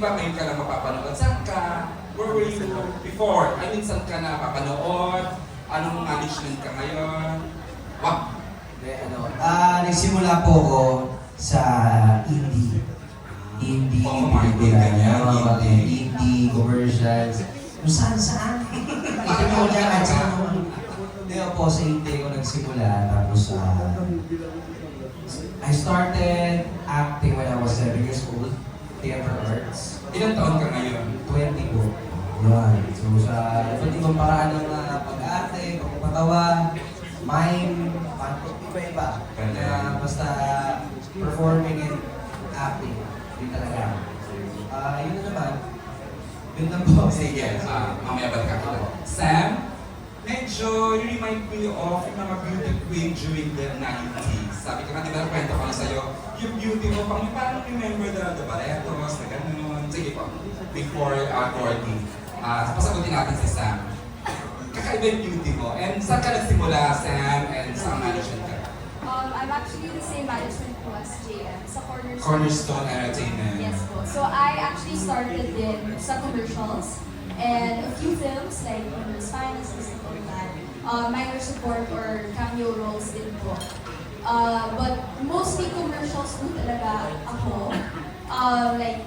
ba ngayon ka lang mapapanood? Saan ka? Where were you before? I mean, saan ka na papanood? Anong management ka ngayon? Wow! Nagsimula po ako sa indie. Indie, Marketing, ganyan, indie, commercials. Kung saan. Ito mo dyan, at saan hindi po sa indie ko nagsimula. Tapos, I started acting when I was 7 years old. Theater arts. Ilang taon ka ngayon? 20 po. Yan. So, sa iba't ibang paraan ng pag-acting, pagpapatawa, mime, iba-iba. Kaya basta performing and acting. Yun talaga. Yun na naman. Yun lang po. Sige, mamaya balik ako. Sam, medyo you remind me of yung mga beauty queen during the 90s. Sabi ko nga, di ba kwento ko na sa'yo, yung beauty mo, parang remember the Barretos, na gano'n. Sige po, before Gordy. Pasagutin natin si Sam. Kakaiba yung beauty mo. And saan ka nagsimula, Sam, and saan management ka? I'm actually the same management po as JM sa Cornerstone. Cornerstone Entertainment. Yes po. So I actually started din sa commercials and a few films like Nurse Finance, something like that. Minor support or cameo roles din po. But mostly commercials po talaga ako. Like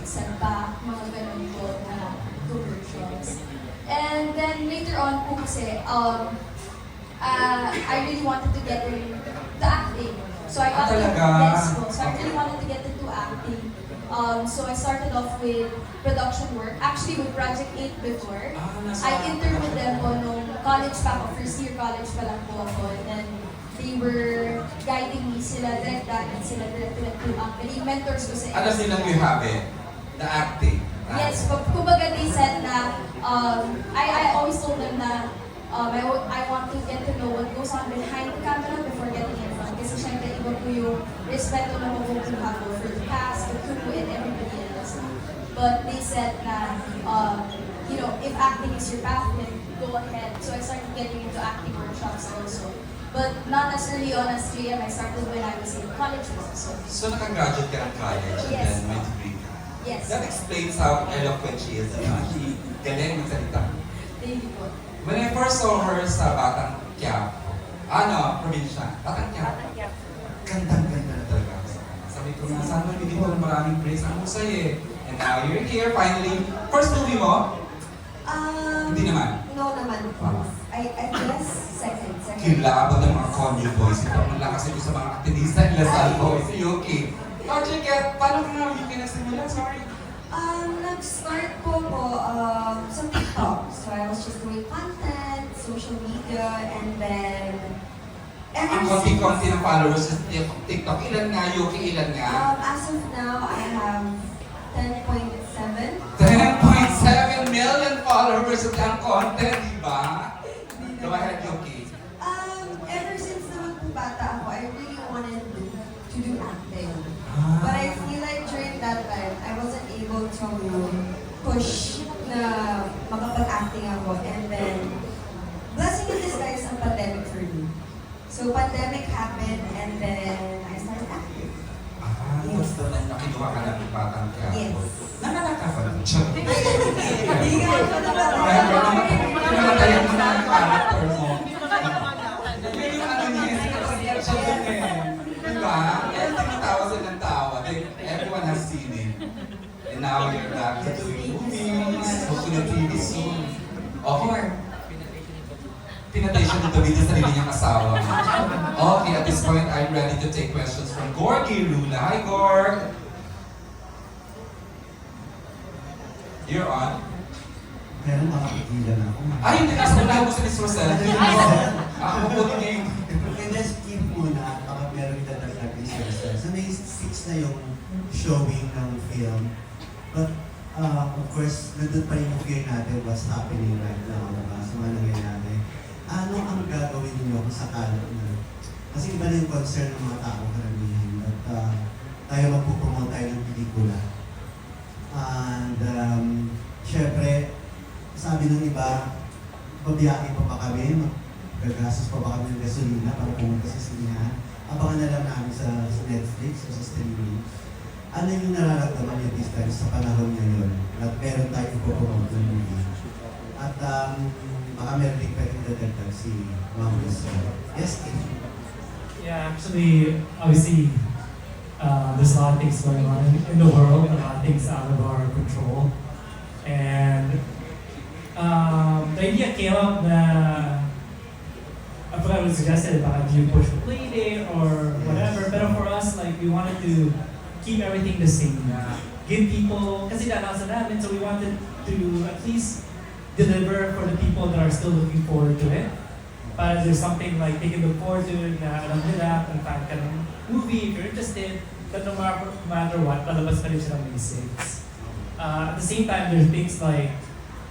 Setback, mga ganun po na commercials. And then later on po kasi, I really wanted to get into acting. So I got yes, so I really wanted to get into acting. So I started off with production work, actually with Project 8 before. I interned with them po nung college pa ako, first year college pa lang po ako. And then they were guiding me, sila direct dati, sila direct to acting. Mentors ko sa Ano silang you have it? The acting. Yes, kumbaga they said na, I always told them na I want to get to know what goes on behind the camera before getting in front. Kasi syempre iba po yung respeto na makukuha ko for the cast, the crew, and everybody else. But they said na, you know, if acting is your path, then go ahead. So I started getting into acting workshops also. But not as early on as JM, I started when I was in college also. So nakagraduate ka ng college and Yes. then may degree ka. Yes. That explains how eloquent she is. Galing magsalita. Thank you po. When I first saw her sa Batang Quiapo, probinsya, Batang Quiapo, gandang-ganda na talaga ako sa kanya. Sabi ko nga, sana hindi mo maraming praise ang husay eh. And now you're here finally. First movie mo? Hindi naman. No naman po. I guess second. Kilabot ng mga conyo boys. Ito ang lakas ito sa mga aktivista nila sa boys. Okay. How'd you get, paano nga you can nagsimula? Sorry. Nag-start po sa TikTok. So I was just doing content, social media, and then... Ang konti-konti ng followers sa TikTok. Ilan nga, Yuki? Ilan nga? As of now, I have 10.7. 10.7 million followers at ang content, di ba? Go ahead, Yuki. Ever since naman po bata ako, I really wanted to do acting. But I feel like during that time, I wasn't able to push na makapag-acting ako. And then, blessing in disguise ang pandemic for me. So pandemic happened and then I started acting. Basta na nakinuha ka ng Batang Quiapo. Yes. Nangalaka ka lang. Hindi ka ako Pinamatayan mo na ang character mo. Yung ano niya, siya dun eh. Diba? Kaya tinatawa sila ng tawa. Everyone has seen it. And now you're back to doing movies. Hopefully on TV soon. Okay. Pinatay siya dito dito sa sarili niyang asawa. Okay, at this point, I'm ready to take questions from Gorgie Luna. Hi, Gorg! You're on. Meron makapigilan ako. Ay, hindi nasa unahan mo sa Miss Rosel. Ako po din niya yung... Kaya skip muna, baka meron dadagdag ni Sir. So may 6 na yung showing ng film. But of course, nandun pa rin yung fear natin what's happening right now, diba? Sa mga nangyayari. Ano ang gagawin niyo kung sakala na? Kasi iba na yung concern ng mga tao karamihan. At tayo magpupromote tayo ng pelikula. And syempre, sabi ng iba, babiyakin pa ba kami? Gagastos pa ba kami ng gasolina para pumunta sa sinihan? Abangan na lang namin sa Netflix o sa streaming. ano yung nararamdaman niyo this time sa panahon ngayon at meron tayong ipopromote ng movie? At baka meron din pwedeng dadagdag si Ma'am Giselle. Yes, Kim. Yeah, actually, obviously, there's a lot of things going on in the world, a lot of things out of our control. And the idea came up na, I forgot what was suggested about do you push the play date or whatever, but for us, like, we wanted to keep everything the same. Give people, kasi na-announce na namin, so we wanted to at least deliver for the people that are still looking forward to it. But there's something like they can look forward to it na alam nila, kung fan ka ng movie, if you're interested, but no matter what, palabas pa rin siya ng May 6. At the same time, there's things like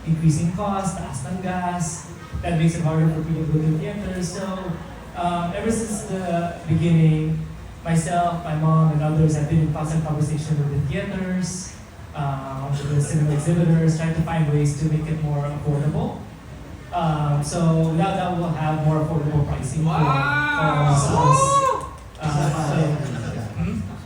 increasing cost, taas ng gas, that makes it harder for people to go to the theaters. So, ever since the beginning, myself, my mom, and others have been in constant conversation with the theaters, with the cinema exhibitors, trying to find ways to make it more affordable. So now that we'll have more affordable pricing for our stores.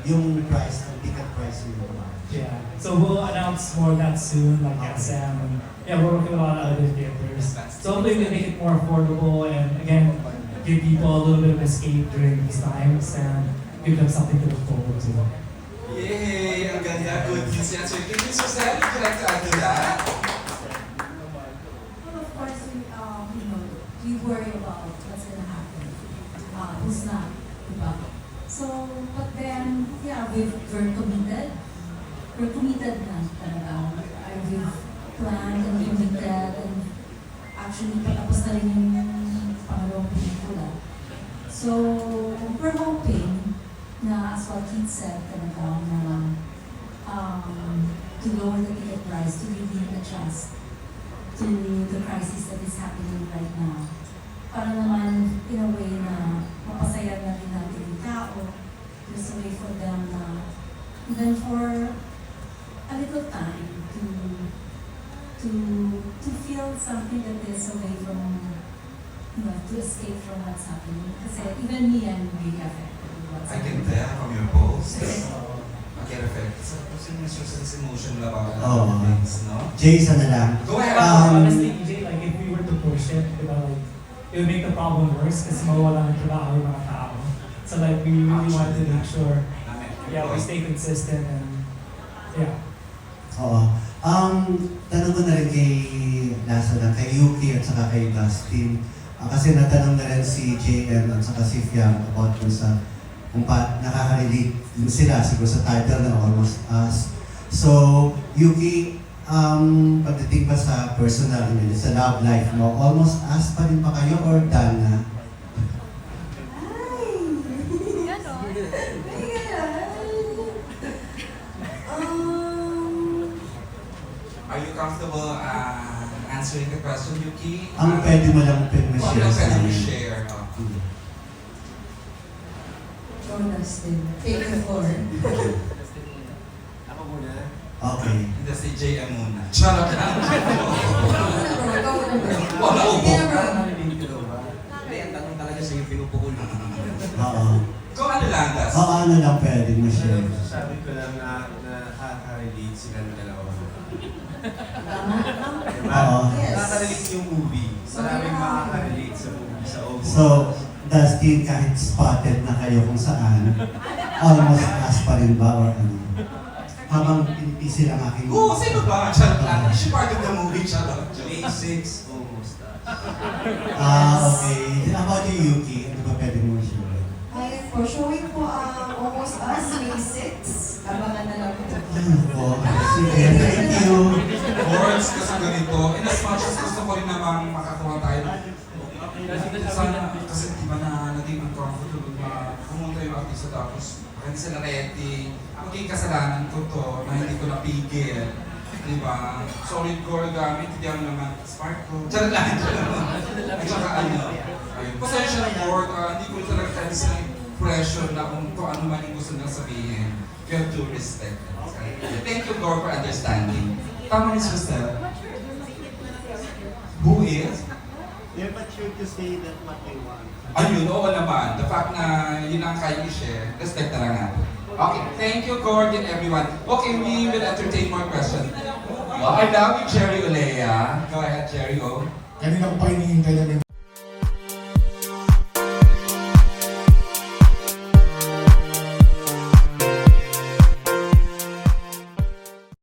Yung price, ang ticket price yung Yeah, so we'll announce more of that soon, like SM, and yeah, we're working with a lot of other theaters. So hopefully we can make it more affordable and again, give people a little bit of escape during these times and give them something to look forward to. Yay! Ang ganda. Good news yan. So, give me Giselle, would you like to add to that? Well, of course, we worry about what's gonna happen. Who's not, diba? So, but then, yeah, we're committed. We're committed na talaga. We've planned and committed and actually patapos na rin yung pangalawang pelikula. So, we're hoping na, as what Keith said talaga, na to lower the ticket price, to really adjust to the crisis that is happening right now. Para naman, in a way na mapasaya na rin natin yung tao. There's a way for them na, even for a little time to feel something that is away from, to escape from what's happening. Kasi even me, I'm really affected with what's I can happening. tell from your post. I get affected. So, kasi Mrs. emotional about a lot of things, no? Jay, isa na lang. Go ahead. Honestly, EJ, like if we were to push it, diba, like, it would make the problem worse kasi mawawala ng trabaho yung mga tao. So like we really want to make sure, yeah, we stay consistent and yeah. Oo. Tanong ko na rin kay Lasa lang, kay Yuki at saka kay Dustin. Kasi natanong na rin si JM at saka si Fiam about dun sa kung nakaka-relate sila siguro sa title na Almost Us. So, Yuki, pagdating ba sa personal, sa love life mo, almost us pa rin ba kayo or done na? Are you comfortable answering the question, Yuki? Ang pwede mo lang Ano share sa pwede mo amin. share? Ikaw, Dustin. Take the floor. Okay. Hindi si JM muna. Charot lang. Ikaw muna, bro. Wala ko. Sige na, bro. Hindi, ang tanong talaga sa'yo pinupukul. Oo. Kung ano lang, Das? Oo, ano lang pwede mo share. Sabi ko lang na nakaka-relate sila ng dalawa. Tama. Diba? Oo. Yes. Nakaka-relate yung movie. Maraming makaka-relate sa movie, sa overall. So, Dustin, kahit spotted na kayo kung saan, almost us pa rin ba or ano? Habang pinipisi lang aking... Oo, sino ba? Charot lang. Is she part of the movie? Charot. May 6, almost us. Okay. How about you, Yuki? Ano ba pwede mo share? Hi, for showing po ang Almost Us, May 6. Abangan na lang po. Ano po? Sige, thank you. Words kasi ganito. In as much as gusto ko rin namang makakuha tayo. Sana, kasi di ba na naging uncomfortable na pumunta yung artista tapos hindi sila ready. Maging kasalanan ko to na hindi ko napigil. Di ba? Solid core gamit, hindi ako naman smart ko. Charot lang. At saka ano. Ayun. Pasensya na board, hindi ko talaga tayo sa pressure na kung ano man yung gusto nila sabihin. You have to respect it. Thank you, Gore, for understanding. Tama ni Sister. Who is? They're mature to say that what they want. Ayun, oo naman. The fact na yun ang kaya i-share, respect na lang natin. Okay, thank you, Cord and everyone. Okay, we will entertain more questions. I love you, Cherry Olea. Go ahead, Cherry, go. Kanina ko pa hinihintay na